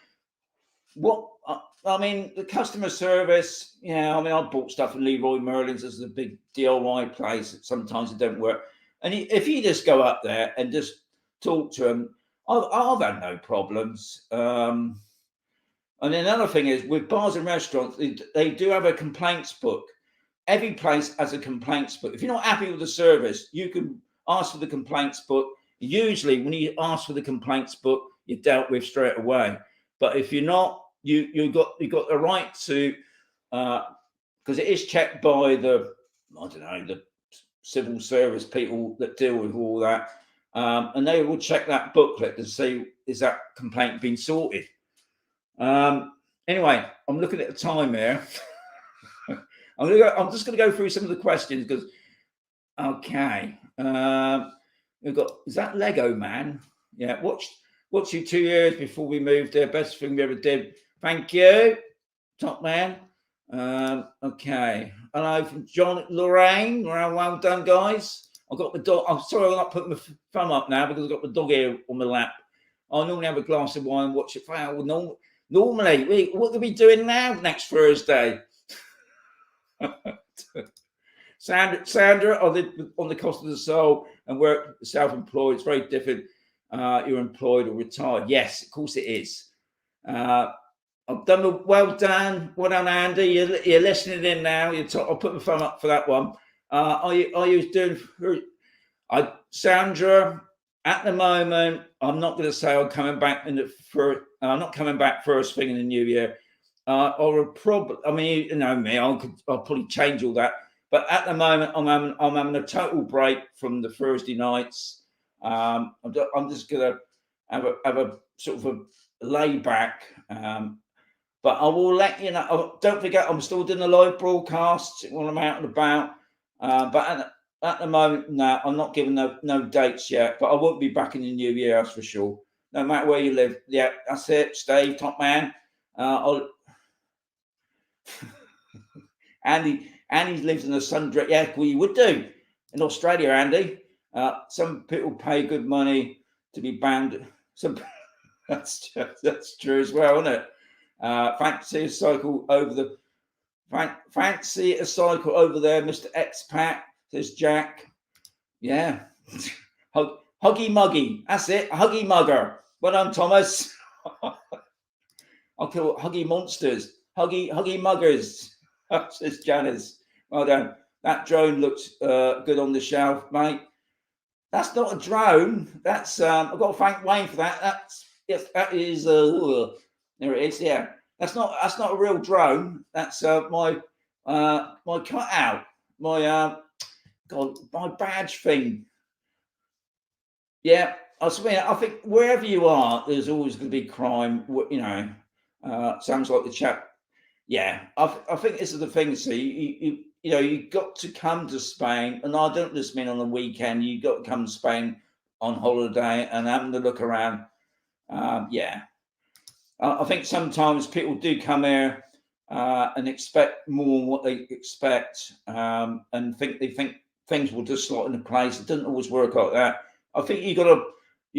[SPEAKER 1] the customer service, I bought stuff in Leroy Merlin's. This is a big DIY place. Sometimes it don't work. And if you just go up there and just talk to them, I've had no problems. And another thing is, with bars and restaurants, they do have a complaints book. Every place has a complaints book. If you're not happy with the service, you can ask for the complaints book. Usually, when you ask for the complaints book, you're dealt with straight away. But if you're not, you got the right to, because it is checked by the civil service people that deal with all that, and they will check that booklet to see, is that complaint been sorted. Anyway, I'm looking at the time here. I'm just going to go through some of the questions because, okay, we've got, is that Lego Man? Yeah, watched you 2 years before we moved there. Best thing we ever did. Thank you, top man. Okay, hello from John Lorraine. Well done, guys. I've got the dog. I'm sorry, I'm not putting my thumb up now because I've got the dog here on my lap. I normally have a glass of wine and watch it. Normally, what are we doing now next Thursday? Sandra, I live on the cost of the soul and work self-employed. It's very different. You're employed or retired. Yes, of course it is. I've done well done, Andy. You're listening in now. I'll put my thumb up for that one. Are you doing? Sandra, at the moment, I'm not going to say I'm coming back I'm not coming back first thing in the new year. Or probably, I mean, you know me, I'll probably change all that. But at the moment, I'm having a total break from the Thursday nights. I'm just going to have a sort of a lay back. But I will let you know. Don't forget, I'm still doing the live broadcasts when I'm out and about. But at the moment, no, I'm not giving no dates yet. But I won't be back in the new year, that's for sure. No matter where you live. Yeah, that's it. Steve, top man. Andy lives in the sun. Yeah, well, you would do in Australia, Andy. Some people pay good money to be banned. That's true as well, isn't it? Fancy a cycle over there, Mr. Expat, says Jack. Yeah. Huggy Muggy. That's it. Huggy Mugger. Well done, Thomas. I'll call it Huggy Monsters. Huggy Muggers. Says Janice. Well done. That drone looks good on the shelf, mate. That's not a drone. That's I've got to thank Wayne for that. That is there it is. Yeah, that's not a real drone. That's my cutout, my badge thing. Yeah, I think wherever you are, there's always going to be crime. You know, sounds like the chap. Yeah, I think this is the thing. See, you know, you got to come to Spain, and I don't just mean on the weekend. You got to come to Spain on holiday and having to look around. Yeah, I think sometimes people do come here and expect more than what they expect, and they think things will just slot into place. It doesn't always work like that. I think you got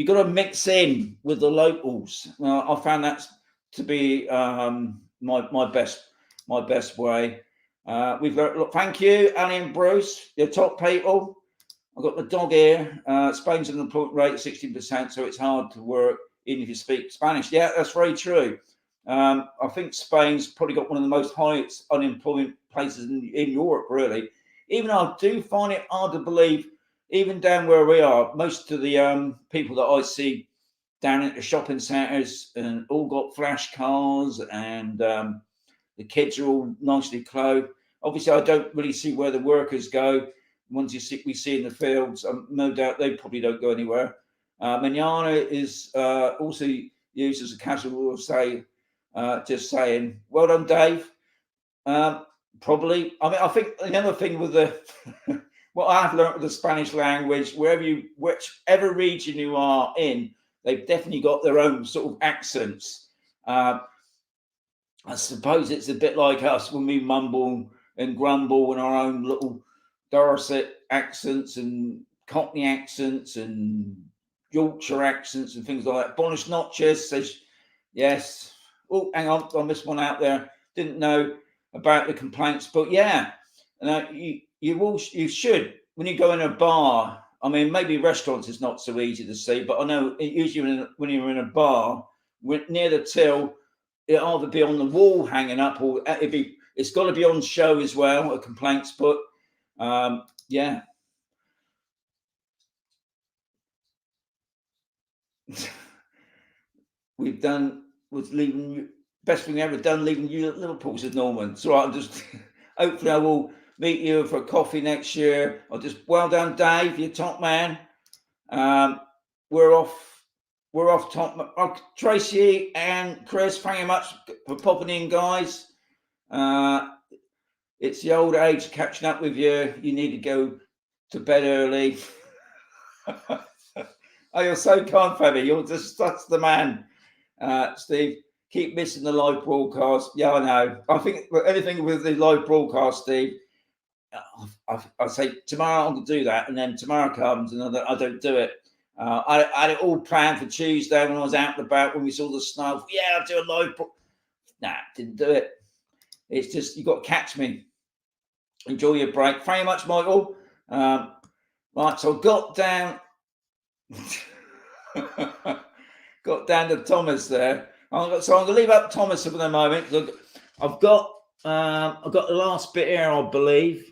[SPEAKER 1] to mix in with the locals. I found that to be my best way. We've got, look, thank you, Annie and Bruce, you're top people. I've got the dog here. Spain's an unemployment rate of 16%, so it's hard to work even if you speak Spanish. Yeah, that's very true. I think Spain's probably got one of the most highest unemployment places in Europe, really. Even though I do find it hard to believe, even down where we are, most of the people that I see down at the shopping centres and all got flash cars, and the kids are all nicely clothed. Obviously, I don't really see where the workers go. Ones we see in the fields, no doubt they probably don't go anywhere. Manana is also used as a casual say, just saying, well done, Dave. Probably. I mean, I think another thing with the what I've learned with the Spanish language, whichever region you are in, they've definitely got their own sort of accents. I suppose it's a bit like us when we mumble and grumble in our own little Dorset accents and Cockney accents and Yorkshire accents and things like that. Buenas noches says yes. Oh, hang on, I missed one out there. Didn't know about the complaints, but yeah, you should, when you go in a bar. I mean, maybe restaurants is not so easy to see, but I know usually when you're in a bar near the till, it'll either be on the wall hanging up, or it's got to be on show as well, a complaints book. Yeah. We've done was leaving you best thing ever done, leaving you at Liverpool, said Norman. So I'm just hopefully I will meet you for a coffee next year. Well done, Dave, you're top man. We're off top. Tracy and Chris, thank you much for popping in, guys. It's the old age catching up with you. You need to go to bed early. Oh, you're so kind, Fabby. That's the man. Steve, keep missing the live broadcast. Yeah, I know. I think anything with the live broadcast, Steve, I say tomorrow I'm going to do that, and then tomorrow comes and I don't do it. I had it all planned for Tuesday when I was out and about, when we saw the snow. Yeah, I'll do a live. Nah, didn't do it. It's just, you got to catch me. Enjoy your break. Thank you much, Michael. Right, so I got down got down to Thomas there. So I'm going to leave up Thomas for the moment. I've got the last bit here, I believe.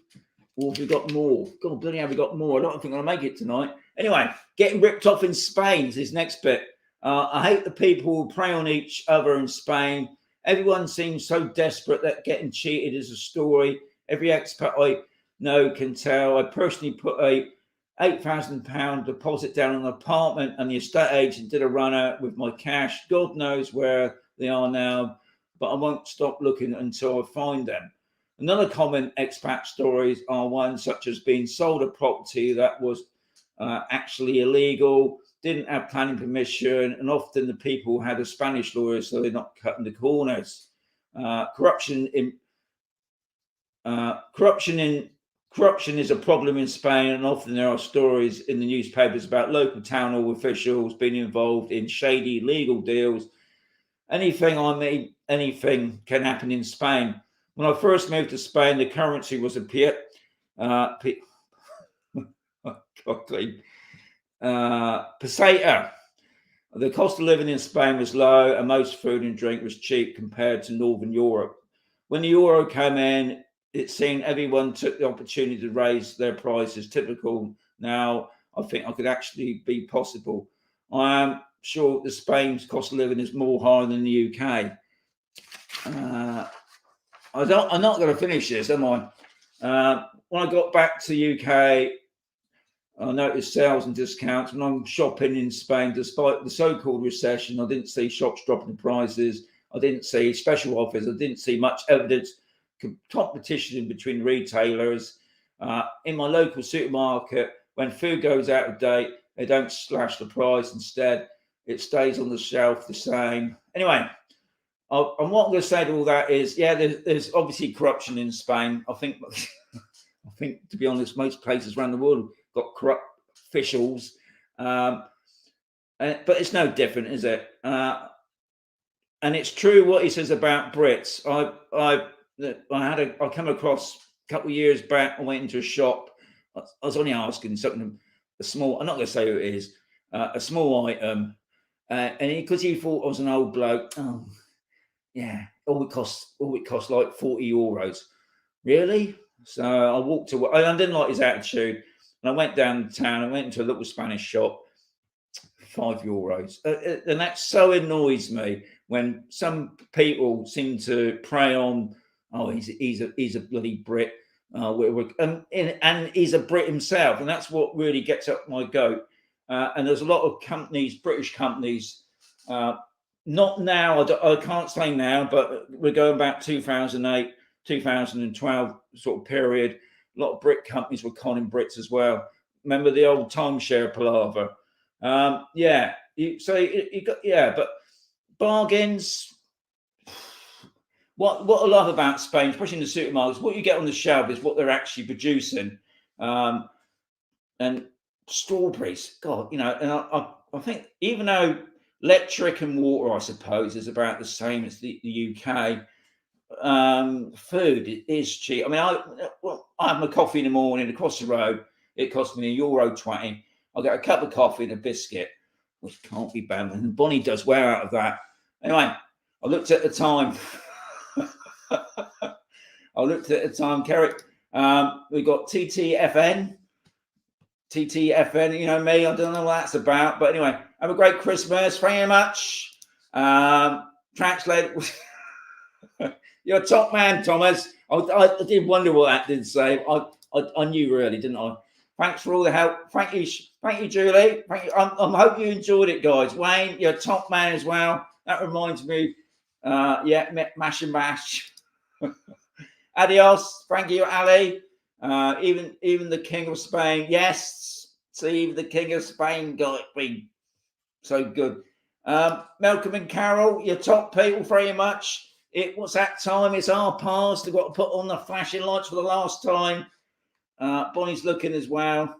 [SPEAKER 1] Or have we got more? God, bloody hell, we got more. I don't think I'll make it tonight. Anyway, getting ripped off in Spain is this next bit. I hate the people who prey on each other in Spain. Everyone seems so desperate that getting cheated is a story. Every expat I know can tell. I personally put a £8,000 deposit down on an apartment, and the estate agent did a run out with my cash. God knows where they are now, but I won't stop looking until I find them. Another common expat stories are ones such as being sold a property that was actually illegal, didn't have planning permission, and often the people had a Spanish lawyer, so they're not cutting the corners. Corruption is a problem in Spain, and often there are stories in the newspapers about local town hall officials being involved in shady legal deals. Anything can happen in Spain. When I first moved to Spain, the currency was a peseta. The cost of living in Spain was low, and most food and drink was cheap compared to Northern Europe. When the euro came in, it seemed everyone took the opportunity to raise their prices. Typical now, I think I could actually be possible. I am sure the Spain's cost of living is more higher than the UK. I'm not going to finish this, am I? When I got back to the UK, I noticed sales and discounts. When I'm shopping in Spain, despite the so-called recession, I didn't see shops dropping prices. I didn't see special offers. I didn't see much evidence competition between retailers. In my local supermarket, when food goes out of date, they don't slash the price. Instead, it stays on the shelf the same. Anyway, and what I'm going to say to all that is, yeah, there's obviously corruption in Spain. I think, to be honest, most places around the world have got corrupt officials, but it's no different, is it? And it's true what he says about Brits. I come across a couple of years back. I went into a shop. I was only asking something, a small. I'm not going to say who it is. A small item, and because he thought I was an old bloke. Oh, yeah, all it costs like €40. Really? So I walked away. I didn't like his attitude, and I went down town. I went into a little Spanish shop. €5, and that so annoys me when some people seem to prey on. Oh, he's a bloody Brit, and he's a Brit himself, and that's what really gets up my goat. And there's a lot of companies, British companies. Not now, I can't say now, but we're going back 2008, 2012 sort of period. A lot of Brit companies were conning Brits as well. Remember the old timeshare palaver? But bargains. What I love about Spain, especially in the supermarkets, what you get on the shelf is what they're actually producing. And strawberries, God, and I think even though electric and water, I suppose, is about the same as the UK. Food is cheap. I mean, I have my coffee in the morning across the road. It costs me €1.20. I get a cup of coffee and a biscuit, which can't be bad. And Bonnie does wear out of that. Anyway, I looked at the time. Kerrick. We got TTFN. You know me, I don't know what that's about. But anyway, have a great Christmas. Thank you very much. Translate. You're a top man, Thomas. I did wonder what that did say. I knew really, didn't I? Thanks for all the help. Thank you, Julie. Thank you. I hope you enjoyed it, guys. Wayne, you're a top man as well. That reminds me. Mash and bash. Adios. Thank you, Ali. Even the King of Spain. Yes, see, the King of Spain got it been so good. Malcolm and Carol, you're top people very much. What's that time? It's our past. They've got to put on the flashing lights for the last time. Bonnie's looking as well.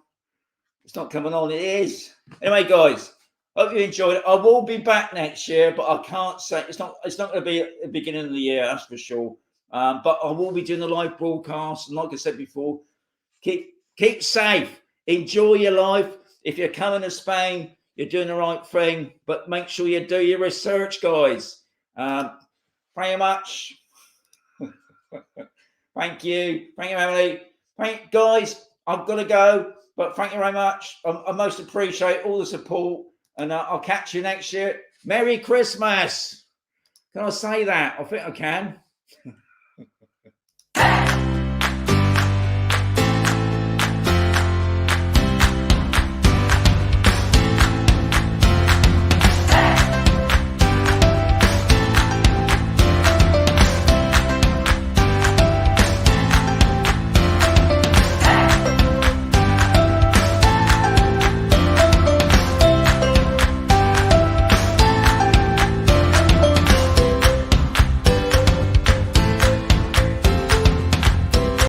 [SPEAKER 1] It's not coming on. It is. Anyway, guys, hope you enjoyed it. I will be back next year, but I can't say it's not going to be at the beginning of the year. That's for sure. But I will be doing a live broadcast. And like I said before, keep safe. Enjoy your life. If you're coming to Spain, you're doing the right thing. But make sure you do your research, guys. Very much. Thank you. Thank you, Emily. Guys, I've got to go. But thank you very much. I most appreciate all the support. And I'll catch you next year. Merry Christmas. Can I say that? I think I can.